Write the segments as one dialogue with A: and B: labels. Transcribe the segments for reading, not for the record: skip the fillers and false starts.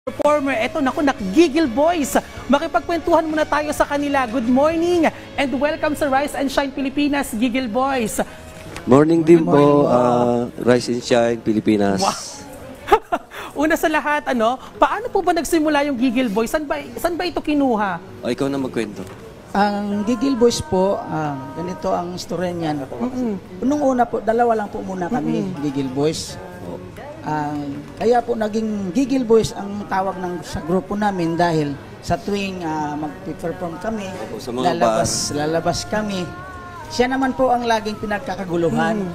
A: Performer, eto naku, Gigil Boys. Makipagkwentuhan muna tayo sa kanila. Good morning and welcome sa Rise and Shine Pilipinas, Gigil Boys.
B: Morning din po, Rise and Shine Pilipinas.
A: Wow. Una sa lahat, paano po ba nagsimula yung Gigil Boys? San ba ito kinuha?
B: O, ikaw na magkwento.
C: Ang Gigil Boys po, ganito ang istorya niyan. Unang una po, dalawa lang po muna kami, Gigil Boys. Kaya po naging Gigil Boys ang tawag sa grupo namin dahil sa tuwing mag-perform kami,
B: sa mga
C: lalabas kami. Siya naman po ang laging pinagkakaguluhan.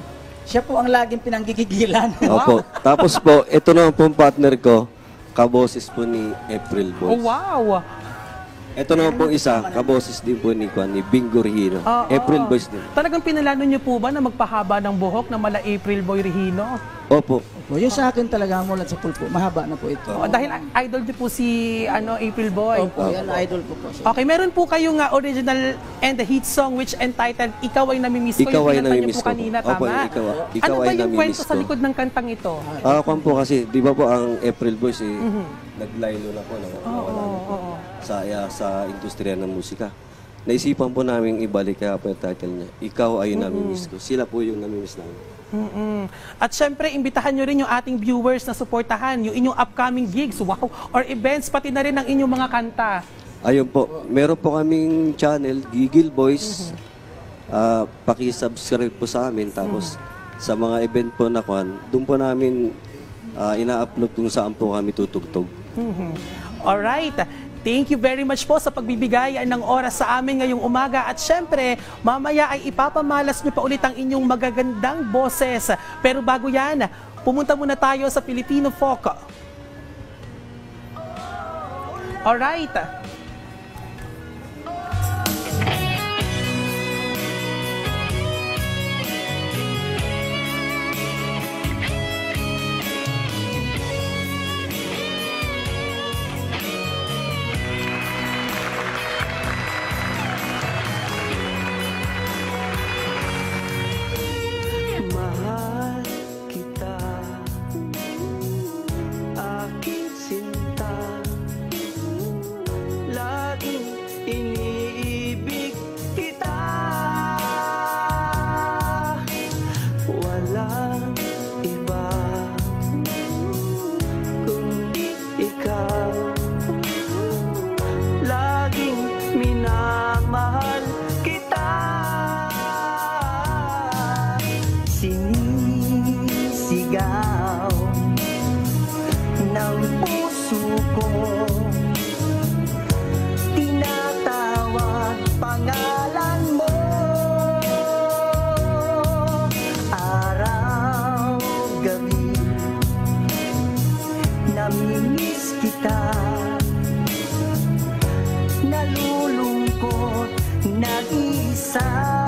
C: Siya po ang laging pinanggigigilan.
B: Opo. Tapos po, ito naman po ang partner ko, kaboses po ni April Boys.
A: Oh, wow!
B: Ito naman po isa, kaboses din po ni Bingo Regino. April Boys din.
A: Talagang pinalano niyo po ba na magpahaba ng buhok na mala April Boy Regino?
B: Opo.
C: Yung sa akin talaga mula sa pulpo, mahaba na po ito.
A: Dahil idol niyo po si April Boy.
C: Opo, yan idol po po siya.
A: Okay, meron po kayong original and the hit song which entitled Ikaw ay namimiss ko.
B: Ikaw ay
A: Yung
B: namimiss ko.
A: kanina, tama?
B: Opo, ikaw
A: ano
B: ay
A: ba yung
B: namimiss
A: kwento
B: ko.
A: sa likod ng kantang ito?
B: Kung po kasi, di ba po ang April Boys naglaylo na po sa industriya ng musika. Naisipan po namin ibalik kaya po yung title niya, Ikaw ay namimiss ko. Sila po yung namimiss namin.
A: At syempre, imbitahan nyo rin yung ating viewers na suportahan yung inyong upcoming gigs, wow, or events, pati na rin ang inyong mga kanta.
B: Ayun po, meron po kaming channel, Gigil Boys. Paki-subscribe po sa amin. Tapos sa mga event po na doon po namin ina-upload kung saan po kami tutugtog.
A: Alright. Thank you very much po sa pagbibigay ng oras sa amin ngayong umaga. At syempre, mamaya ay ipapamalas nyo pa ulit ang inyong magagandang boses. Pero bago yan, pumunta muna tayo sa Filipino folk. Alright.
D: Mahal kita, aking sinta, laging iniibig kita. Walang iba kundi ikaw, laging minamahal kita. Sinisigaw ng puso ko, tinatawag pangalan mo. Araw, gabi, namimiss kita. Nalulungkot, nag-iisa.